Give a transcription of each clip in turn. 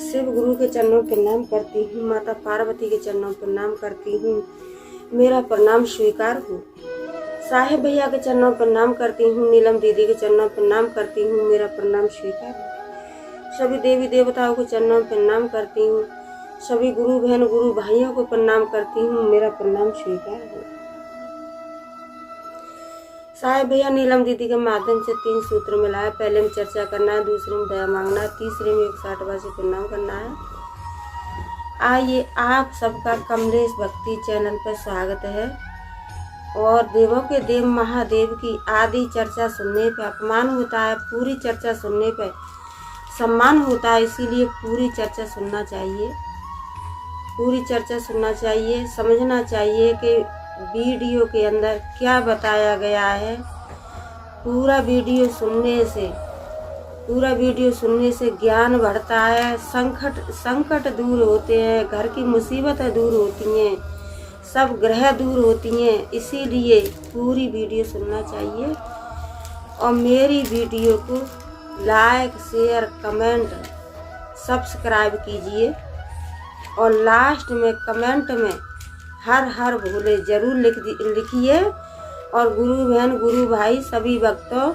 शिव गुरु के चरणों पर प्रणाम करती हूँ, माता पार्वती के चरणों पर प्रणाम करती हूँ, मेरा प्रणाम स्वीकार हो। साहेब भैया के चरणों पर प्रणाम करती हूँ, नीलम दीदी के चरणों पर प्रणाम करती हूँ, मेरा प्रणाम स्वीकार हो। सभी देवी देवताओं के चरणों पर प्रणाम करती हूँ, सभी गुरु बहन गुरु भाइयों को प्रणाम करती हूँ, मेरा प्रणाम स्वीकार हो। साहेब भैया नीलम दीदी के माध्यम से 3 सूत्र मिला है। पहले में चर्चा करना है, दूसरे में दया मांगना है, तीसरे में 160 बार से प्रणाम करना है। आइए, आप सबका कमलेश भक्ति चैनल पर स्वागत है। और देवों के देव महादेव की आदि चर्चा सुनने पर अपमान होता है, पूरी चर्चा सुनने पर सम्मान होता है। इसीलिए पूरी चर्चा सुनना चाहिए, पूरी चर्चा सुनना चाहिए, समझना चाहिए कि वीडियो के अंदर क्या बताया गया है। पूरा वीडियो सुनने से ज्ञान बढ़ता है, संकट दूर होते हैं, घर की मुसीबतें दूर होती हैं, सब ग्रह दूर होती हैं। इसीलिए पूरी वीडियो सुनना चाहिए। और मेरी वीडियो को लाइक शेयर कमेंट सब्सक्राइब कीजिए। और लास्ट में कमेंट में हर हर भोले जरूर लिखिए। और गुरु बहन गुरु भाई सभी भक्तों,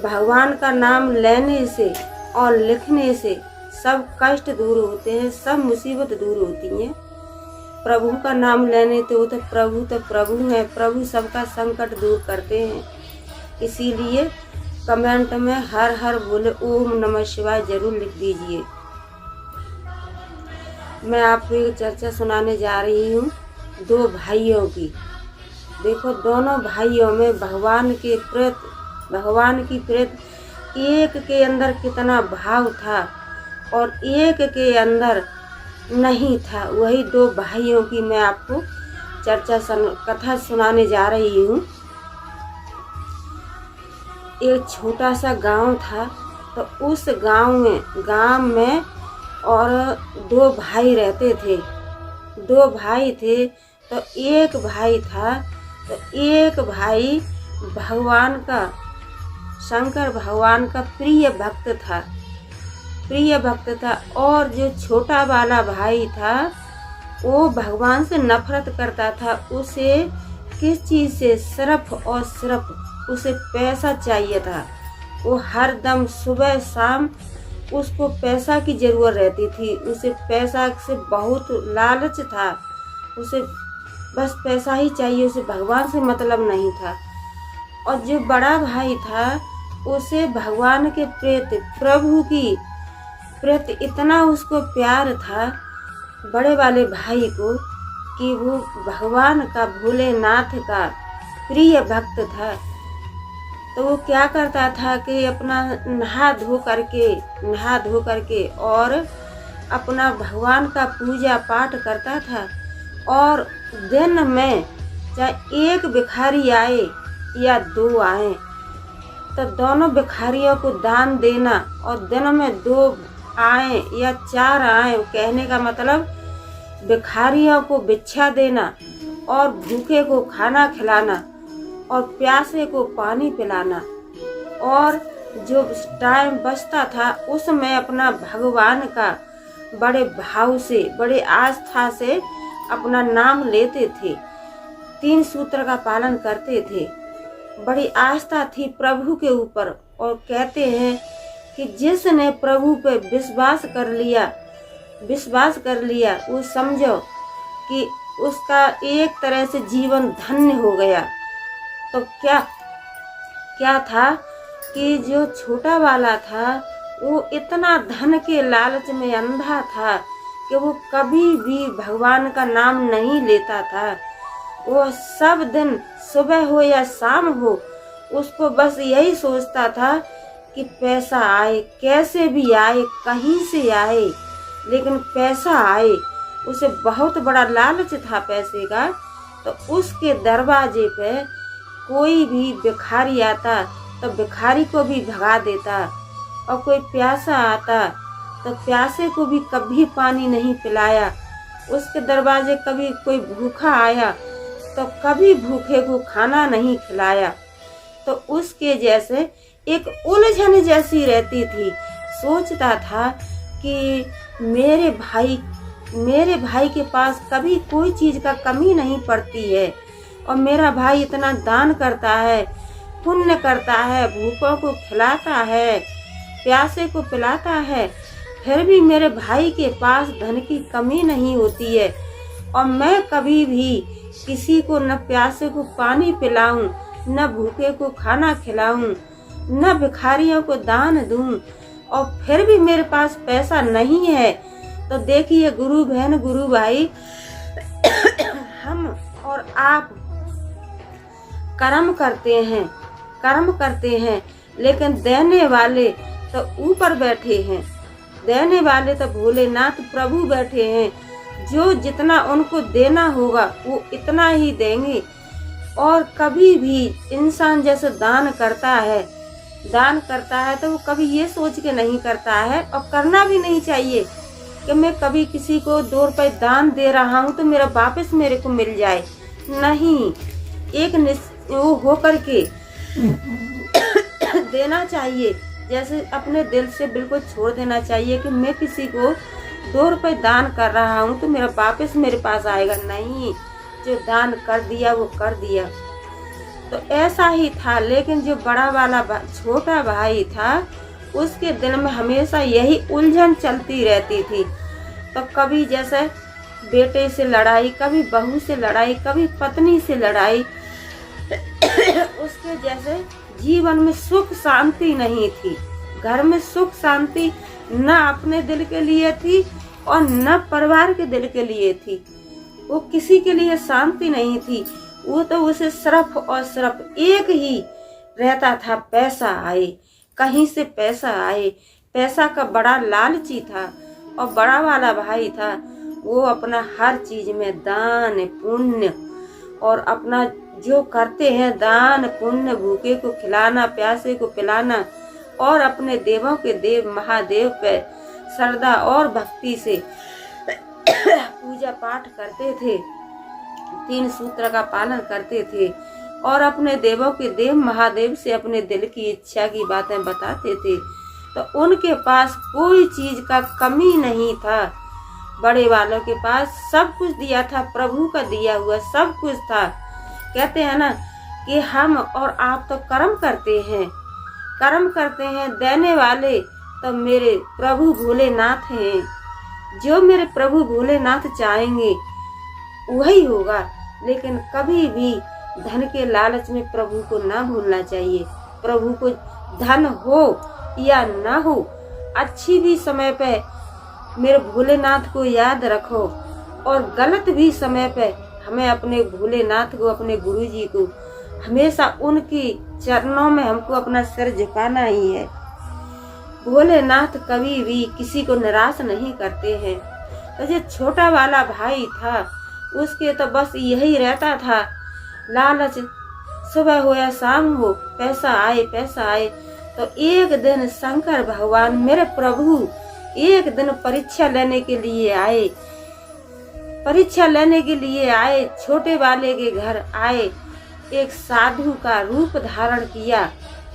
भगवान का नाम लेने से और लिखने से सब कष्ट दूर होते हैं, सब मुसीबत दूर होती हैं। प्रभु का नाम लेने तो प्रभु हैं, प्रभु सबका संकट दूर करते हैं। इसीलिए कमेंट में हर हर भोले ओम नमः शिवाय जरूर लिख दीजिए। मैं आपको एक चर्चा सुनाने जा रही हूँ 2 भाइयों की। देखो, दोनों भाइयों में भगवान की प्रीत एक के अंदर कितना भाव था और एक के अंदर नहीं था। वही 2 भाइयों की मैं आपको कथा सुनाने जा रही हूँ। एक छोटा सा गांव था, तो उस गांव में और 2 भाई रहते थे। 2 भाई थे, तो एक भाई था, तो एक भाई शंकर भगवान का प्रिय भक्त था। और जो छोटा वाला भाई था वो भगवान से नफरत करता था। उसे किस चीज़ से? सिर्फ और सिर्फ उसे पैसा चाहिए था। वो हर दम सुबह शाम उसको पैसा की ज़रूरत रहती थी। उसे पैसा से बहुत लालच था, उसे बस पैसा ही चाहिए, उसे भगवान से मतलब नहीं था। और जो बड़ा भाई था उसे भगवान के प्रभु की प्रति इतना उसको प्यार था, बड़े वाले भाई को, कि वो भगवान का भोलेनाथ का प्रिय भक्त था। तो वो क्या करता था कि अपना नहा धो करके और अपना भगवान का पूजा पाठ करता था। और दिन में चाहे एक भिखारी आए या 2 आए, तो दोनों भिखारियों को दान देना। और दिन में 2 आए या 4 आए, कहने का मतलब भिखारियों को भिक्षा देना और भूखे को खाना खिलाना और प्यासे को पानी पिलाना। और जो टाइम बचता था उसमें अपना भगवान का बड़े भाव से, बड़े आस्था से अपना नाम लेते थे, 3 सूत्र का पालन करते थे। बड़ी आस्था थी प्रभु के ऊपर। और कहते हैं कि जिसने प्रभु पे विश्वास कर लिया वो समझो कि उसका एक तरह से जीवन धन्य हो गया। तो क्या था कि जो छोटा वाला था वो इतना धन के लालच में अंधा था कि वो कभी भी भगवान का नाम नहीं लेता था। वो सब दिन सुबह हो या शाम हो, उसको बस यही सोचता था कि पैसा आए, कैसे भी आए, कहीं से आए, लेकिन पैसा आए। उसे बहुत बड़ा लालच था पैसे का। तो उसके दरवाजे पे कोई भी भिखारी आता तो भिखारी को भी भगा देता। और कोई प्यासा आता तो प्यासे को भी कभी पानी नहीं पिलाया। उसके दरवाजे कभी कोई भूखा आया तो कभी भूखे को खाना नहीं खिलाया। तो उसके जैसे एक उलझन जैसी रहती थी। सोचता था कि मेरे भाई के पास कभी कोई चीज का कमी नहीं पड़ती है, और मेरा भाई इतना दान करता है, पुण्य करता है, भूखों को खिलाता है, प्यासे को पिलाता है, फिर भी मेरे भाई के पास धन की कमी नहीं होती है। और मैं कभी भी किसी को न प्यासे को पानी पिलाऊं, न भूखे को खाना खिलाऊं, न भिखारियों को दान दूं, और फिर भी मेरे पास पैसा नहीं है। तो देखिए गुरु बहन, गुरु भाई, हम और आप कर्म करते हैं, लेकिन देने वाले तो ऊपर बैठे हैं, देने वाले तो भोलेनाथ प्रभु बैठे हैं। जो जितना उनको देना होगा वो इतना ही देंगे। और कभी भी इंसान जैसे दान करता है तो वो कभी ये सोच के नहीं करता है, और करना भी नहीं चाहिए कि मैं कभी किसी को 2 रुपए दान दे रहा हूँ तो मेरा वापस मेरे को मिल जाए। नहीं, एक वो हो करके देना चाहिए, जैसे अपने दिल से बिल्कुल छोड़ देना चाहिए कि मैं किसी को 2 रुपए दान कर रहा हूँ तो मेरा वापस मेरे पास आएगा। नहीं, जो दान कर दिया वो कर दिया। तो ऐसा ही था। लेकिन जो बड़ा वाला छोटा भाई था, उसके दिल में हमेशा यही उलझन चलती रहती थी। तो कभी जैसे बेटे से लड़ाई, कभी बहू से लड़ाई, कभी पत्नी से लड़ाई। उसके जैसे जीवन में सुख शांति नहीं थी। घर में सुख शांति न अपने दिल के लिए थी और न परिवार के दिल के लिए थी। वो किसी के लिए शांति नहीं थी। वो तो उसे सिर्फ और सिर्फ एक ही रहता था, पैसा आए, कहीं से पैसा आए। पैसा का बड़ा लालची था। और बड़ा वाला भाई था, वो अपना हर चीज में दान पुण्य, और अपना जो करते हैं दान पुण्य, भूखे को खिलाना, प्यासे को पिलाना, और अपने देवों के देव महादेव पे श्रद्धा और भक्ति से पूजा पाठ करते थे, 3 सूत्र का पालन करते थे, और अपने देवों के देव महादेव से अपने दिल की इच्छा की बातें बताते थे। तो उनके पास कोई चीज का कमी नहीं था। बड़े वालों के पास सब कुछ दिया था, प्रभु का दिया हुआ सब कुछ था। कहते हैं ना कि हम और आप तो कर्म करते हैं, देने वाले तो मेरे प्रभु भोलेनाथ हैं। जो मेरे प्रभु भोलेनाथ चाहेंगे वही होगा। लेकिन कभी भी धन के लालच में प्रभु को ना भूलना चाहिए। प्रभु को धन हो या ना हो, अच्छी भी समय पे मेरे भोलेनाथ को याद रखो, और गलत भी समय पे हमें अपने भोलेनाथ को, अपने गुरुजी को हमेशा उनकी चरणों में हमको अपना सिर झुकाना ही है। भोलेनाथ कभी भी किसी को निराश नहीं करते हैं। तो जो छोटा वाला भाई था, उसके तो बस यही रहता था लालच, सुबह हो या शाम हो, पैसा आए। तो एक दिन शंकर भगवान मेरे प्रभु एक दिन परीक्षा लेने के लिए आए, छोटे वाले के घर आए। एक साधु का रूप धारण किया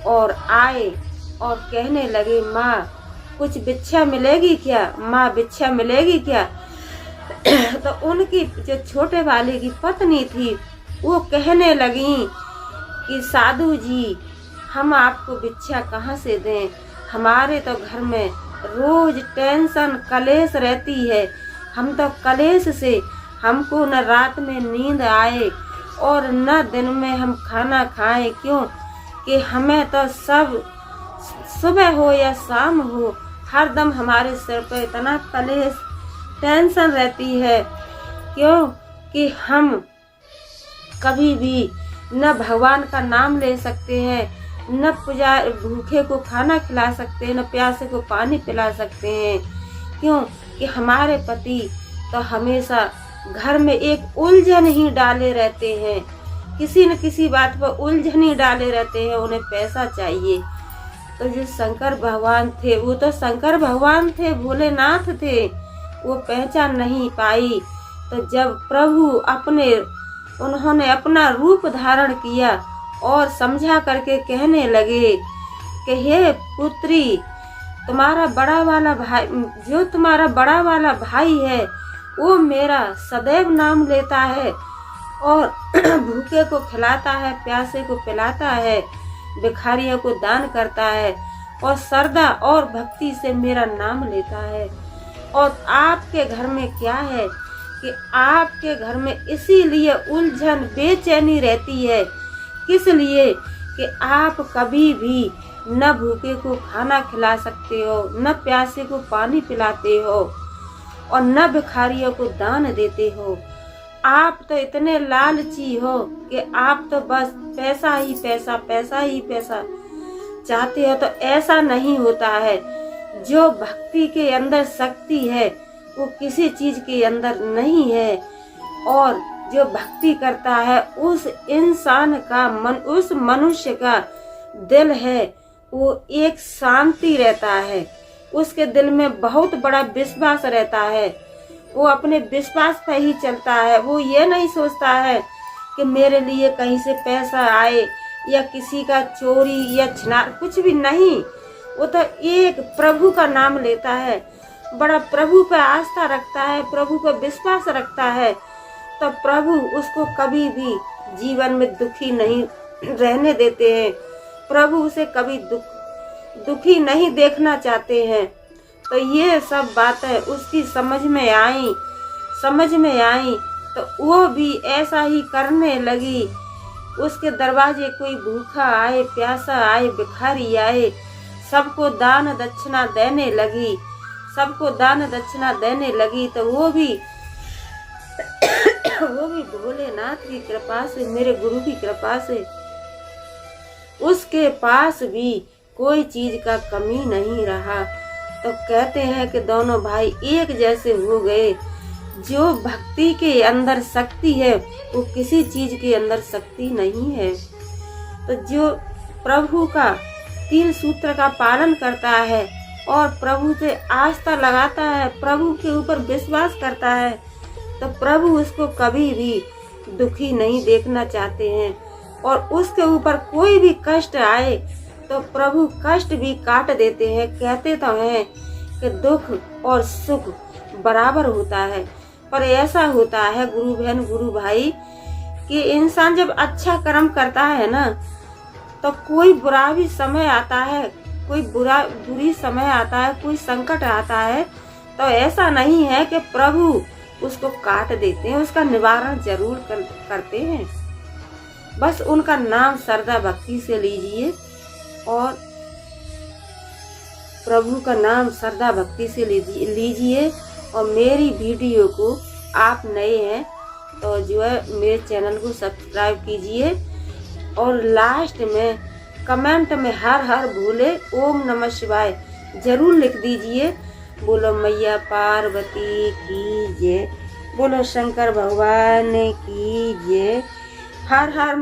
और आए और कहने लगे, माँ कुछ भिक्षा मिलेगी क्या, माँ भिक्षा मिलेगी क्या। तो उनकी जो छोटे वाले की पत्नी थी, वो कहने लगी कि साधु जी, हम आपको भिक्षा कहाँ से दें, हमारे तो घर में रोज टेंशन कलेश रहती है। हम तो कलेश से हमको न रात में नींद आए और न दिन में हम खाना खाएं। क्यों कि हमें तो सब सुबह हो या शाम हो, हरदम हमारे सिर पर इतना कलेश टेंशन रहती है। क्यों कि हम कभी भी न भगवान का नाम ले सकते हैं, न भूखे को खाना खिला सकते हैं, न प्यासे को पानी पिला सकते हैं। क्यों कि हमारे पति तो हमेशा घर में एक उलझन ही डाले रहते हैं, किसी न किसी बात पर उलझन ही डाले रहते हैं। उन्हें पैसा चाहिए। तो जो शंकर भगवान थे, वो तो शंकर भगवान थे, भोलेनाथ थे, वो पहचान नहीं पाई। तो जब प्रभु उन्होंने अपना रूप धारण किया और समझा करके कहने लगे कि हे पुत्री, तुम्हारा बड़ा वाला भाई, जो तुम्हारा बड़ा वाला भाई है वो मेरा सदैव नाम लेता है और भूखे को खिलाता है, प्यासे को पिलाता है, भिखारियों को दान करता है और श्रद्धा और भक्ति से मेरा नाम लेता है। और आपके घर में क्या है कि आपके घर में इसीलिए उलझन बेचैनी रहती है। किस लिए? कि आप कभी भी न भूखे को खाना खिला सकते हो, न प्यासे को पानी पिलाते हो और न भिखारियों को दान देते हो। आप तो इतने लालची हो कि आप तो बस पैसा ही पैसा, पैसा ही पैसा चाहते हो। तो ऐसा नहीं होता है। जो भक्ति के अंदर शक्ति है वो किसी चीज के अंदर नहीं है। और जो भक्ति करता है उस इंसान का मन, उस मनुष्य का दिल है वो एक शांति रहता है। उसके दिल में बहुत बड़ा विश्वास रहता है। वो अपने विश्वास पर ही चलता है। वो ये नहीं सोचता है कि मेरे लिए कहीं से पैसा आए या किसी का चोरी या छिनार, कुछ भी नहीं। वो तो एक प्रभु का नाम लेता है, बड़ा प्रभु पर आस्था रखता है, प्रभु पर विश्वास रखता है। तो प्रभु उसको कभी भी जीवन में दुखी नहीं रहने देते हैं। प्रभु उसे कभी दुखी नहीं देखना चाहते हैं। तो ये सब बातें उसकी समझ में आई तो वो भी ऐसा ही करने लगी। उसके दरवाजे कोई भूखा आए, प्यासा आए, भिखारी आए, सबको दान दक्षिणा देने लगी। तो वो भी भोलेनाथ की कृपा से, मेरे गुरु की कृपा से उसके पास भी कोई चीज का कमी नहीं रहा। तो कहते हैं कि दोनों भाई एक जैसे हो गए। जो भक्ति के अंदर शक्ति है वो किसी चीज के अंदर शक्ति नहीं है। तो जो प्रभु का 3 सूत्र का पालन करता है और प्रभु से आस्था लगाता है, प्रभु के ऊपर विश्वास करता है, तो प्रभु उसको कभी भी दुखी नहीं देखना चाहते हैं। और उसके ऊपर कोई भी कष्ट आए तो प्रभु कष्ट भी काट देते हैं। कहते तो हैं कि दुख और सुख बराबर होता है, पर ऐसा होता है गुरु बहन, गुरु भाई, कि इंसान जब अच्छा कर्म करता है ना तो कोई बुरा भी समय आता है, कोई बुरी समय आता है, कोई संकट आता है, तो ऐसा नहीं है कि प्रभु उसको काट देते हैं, उसका निवारण जरूर करते हैं। बस उनका नाम श्रद्धा भक्ति से लीजिए और प्रभु का नाम श्रद्धा भक्ति से लीजिए। और मेरी वीडियो को आप नए हैं तो जो है मेरे चैनल को सब्सक्राइब कीजिए और लास्ट में कमेंट में हर हर भोले ओम नमः शिवाय जरूर लिख दीजिए। बोलो मैया पार्वती की जय, बोलो शंकर भगवान की जय। हर हर